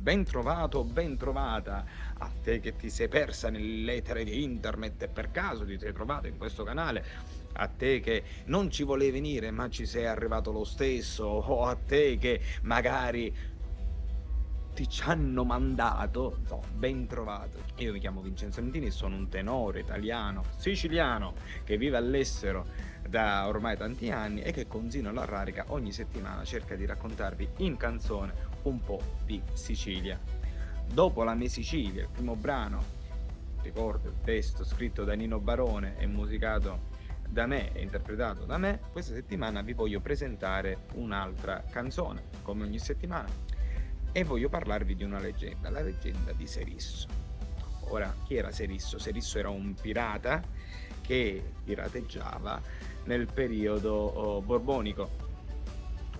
ben trovato, ben trovata a te che ti sei persa nell'etere di internet e per caso ti sei trovato in questo canale, a te che non ci volevi venire ma ci sei arrivato lo stesso, o a te che magari ti c'hanno mandato, no, ben trovato. Io mi chiamo Vincenzo Nintini e sono un tenore italiano, siciliano, che vive all'estero da ormai tanti anni e che con Zino alla Rarica ogni settimana cerca di raccontarvi in canzone un po' di Sicilia. Dopo la mia Sicilia, il primo brano, ricordo il testo scritto da Nino Barone e musicato da me e interpretato da me, questa settimana vi voglio presentare un'altra canzone, come ogni settimana, e voglio parlarvi di una leggenda, la leggenda di Serisso. Ora, chi era Serisso? Serisso era un pirata che pirateggiava nel periodo borbonico.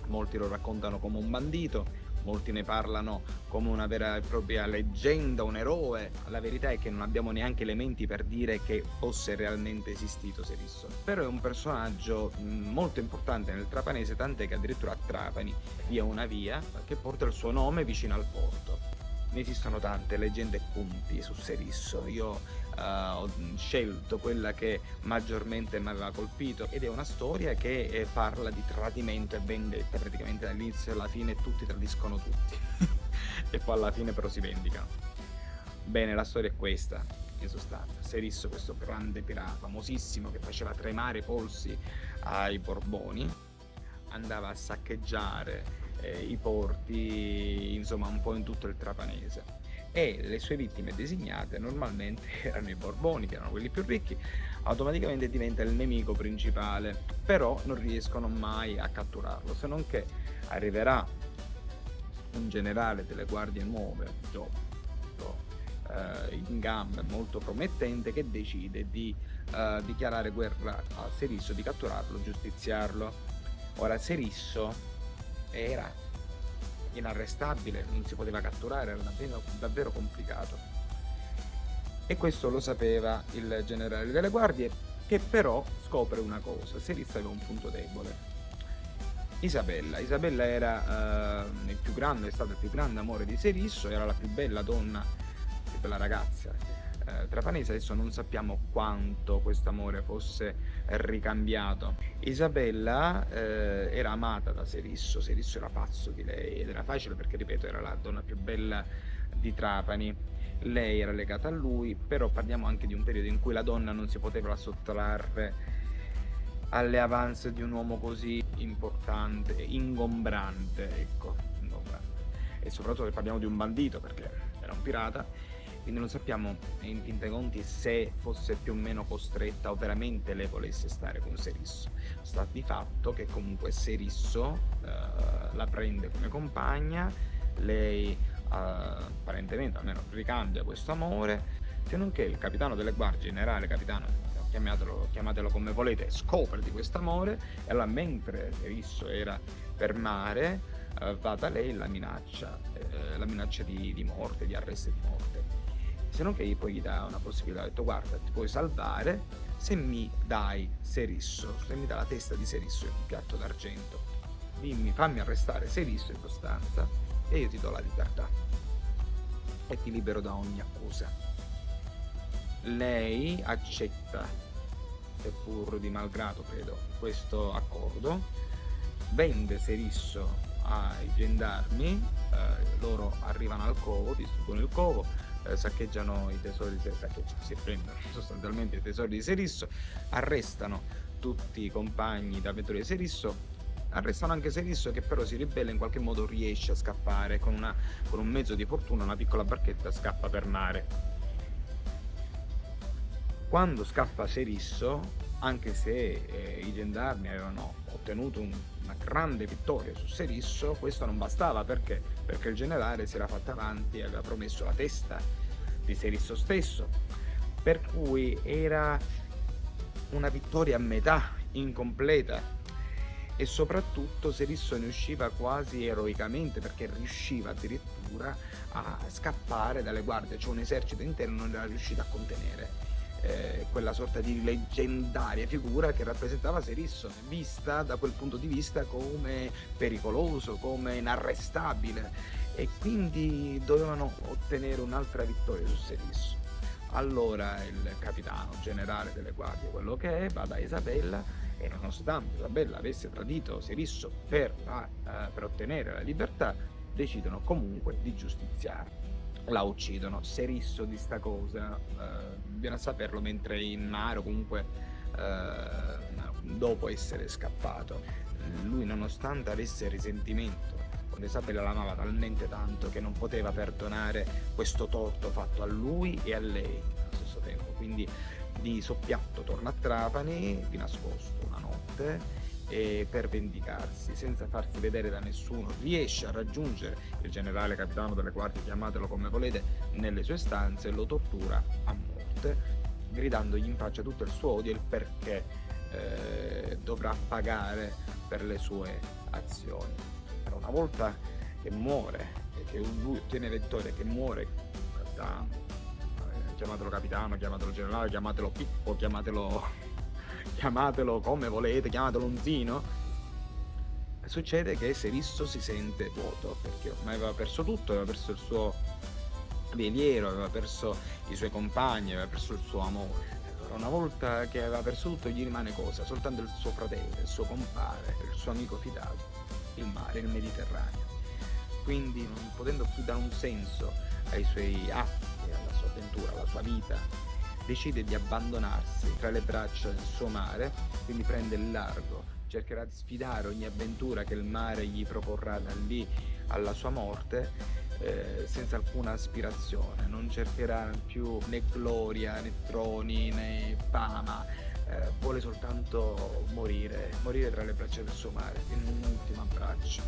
Molti lo raccontano come un bandito, molti ne parlano come una vera e propria leggenda, un eroe. La verità è che non abbiamo neanche elementi per dire che fosse realmente esistito Serisso. Però è un personaggio molto importante nel trapanese, tant'è che addirittura a Trapani vi è una via che porta il suo nome vicino al porto. Ne esistono tante leggende e punti su Serisso. Io ho scelto quella che maggiormente mi aveva colpito ed è una storia che parla di tradimento e vendetta, praticamente dall'inizio alla fine tutti tradiscono tutti e poi alla fine però si vendicano. Bene, la storia è questa, in sostanza. Serisso, questo grande pirata, famosissimo, che faceva tremare i polsi ai Borboni, andava a saccheggiare i porti, insomma, un po' in tutto il trapanese. E le sue vittime designate normalmente erano i Borboni, che erano quelli più ricchi. Automaticamente diventa il nemico principale, però non riescono mai a catturarlo, se non che arriverà un generale delle guardie nuove, in gamba, molto promettente, che decide di dichiarare guerra a Serisso, di catturarlo, giustiziarlo. Ora Serisso era inarrestabile, non si poteva catturare, era davvero complicato. E questo lo sapeva il generale delle guardie, che però scopre una cosa: Serisso aveva un punto debole. Isabella era il più grande, è stato il più grande amore di Serisso, era la più bella donna, più bella ragazza trapanese. Adesso non sappiamo quanto questo amore fosse ricambiato. Isabella era amata da Serisso, Serisso era pazzo di lei ed era facile perché, ripeto, era la donna più bella di Trapani. Lei era legata a lui, però parliamo anche di un periodo in cui la donna non si poteva sottrarre alle avance di un uomo così importante, ingombrante, ecco, ingombrante. E soprattutto che parliamo di un bandito, perché era un pirata, quindi non sappiamo in fin dei conti se fosse più o meno costretta o veramente lei volesse stare con Serisso. Sta di fatto che comunque Serisso la prende come compagna, lei apparentemente almeno ricambia questo amore, se non che il capitano delle guardie, generale capitano, chiamatelo come volete, scopre di questo amore e allora, mentre Serisso era per mare, va da lei la minaccia di morte, di arresto e di morte. Se non che poi gli dà una possibilità, ha detto: guarda, ti puoi salvare se mi dai Serisso, se mi dà la testa di Serisso in un piatto d'argento. Dimmi, fammi arrestare Serisso in sostanza e io ti do la libertà e ti libero da ogni accusa. Lei accetta, seppur di malgrado credo, questo accordo, vende Serisso ai gendarmi, loro arrivano al covo, distruggono il covo, saccheggiano i tesori si prendono sostanzialmente i tesori di Serisso, arrestano tutti i compagni d'avventura di Serisso, arrestano anche Serisso, che però si ribella, in qualche modo riesce a scappare con un mezzo di fortuna, una piccola barchetta, scappa per mare. Quando scappa Serisso, anche se i gendarmi avevano ottenuto una grande vittoria su Serisso, questo non bastava. Perché? Perché il generale si era fatto avanti e aveva promesso la testa di Serisso stesso, per cui era una vittoria a metà, incompleta, e soprattutto Serisso ne usciva quasi eroicamente, perché riusciva addirittura a scappare dalle guardie, cioè un esercito intero non era riuscito a contenere quella sorta di leggendaria figura che rappresentava Serisso, vista da quel punto di vista come pericoloso, come inarrestabile. e quindi dovevano ottenere un'altra vittoria su Serisso. Allora il capitano generale delle guardie, quello che è, va da Isabella e nonostante Isabella avesse tradito Serisso per ottenere la libertà, decidono comunque di giustiziarla. La uccidono. Serisso di sta cosa viene a saperlo mentre in mare o comunque dopo essere scappato. Lui, nonostante avesse risentimento, quando Isabella l'amava talmente tanto che non poteva perdonare questo torto fatto a lui e a lei allo stesso tempo. Quindi di soppiatto torna a Trapani di nascosto una notte e per vendicarsi, senza farsi vedere da nessuno, riesce a raggiungere il generale capitano delle guardie, chiamatelo come volete, nelle sue stanze e lo tortura a morte, gridandogli in faccia tutto il suo odio e il perché dovrà pagare per le sue azioni. Però una volta che muore e che lui ottiene vittoria, che muore da chiamatelo capitano, chiamatelo generale, chiamatelo Pippo, chiamatelo come volete, chiamatelo Unzino, succede che Serisso si sente vuoto perché ormai aveva perso tutto, aveva perso il suo veliero, aveva perso i suoi compagni, aveva perso il suo amore. Allora, una volta che aveva perso tutto, gli rimane cosa? Soltanto il suo fratello, il suo compare, il suo amico fidato, il mare, il Mediterraneo. Quindi, non potendo più dare un senso ai suoi atti, alla sua avventura, alla sua vita, decide di abbandonarsi tra le braccia del suo mare, quindi prende il largo, cercherà di sfidare ogni avventura che il mare gli proporrà da lì alla sua morte, senza alcuna aspirazione, non cercherà più né gloria né troni né fama, vuole soltanto morire tra le braccia del suo mare, in un ultimo abbraccio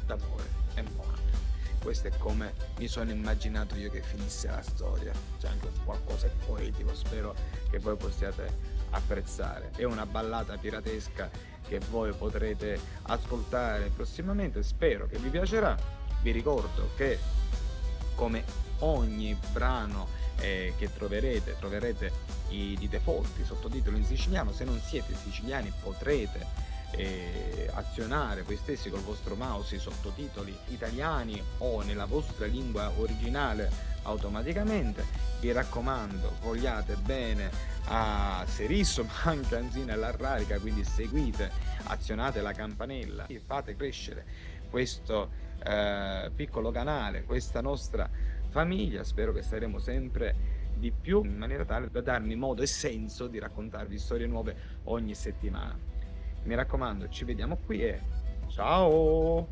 d'amore e morte. Questo è come mi sono immaginato io che finisse la storia. C'è anche qualcosa di poetico, spero che voi possiate apprezzare. È una ballata piratesca che voi potrete ascoltare prossimamente, spero che vi piacerà. Vi ricordo che come ogni brano che troverete di default, i sottotitoli in siciliano. Se non siete siciliani potrete azionare voi stessi col vostro mouse i sottotitoli italiani o nella vostra lingua originale automaticamente. Vi raccomando, vogliate bene a Serisso ma anche a Unzino e l'Arrarica, quindi seguite, azionate la campanella e fate crescere questo piccolo canale, questa nostra famiglia. Spero che saremo sempre di più, in maniera tale da darmi modo e senso di raccontarvi storie nuove ogni settimana. Mi raccomando, ci vediamo qui e ciao!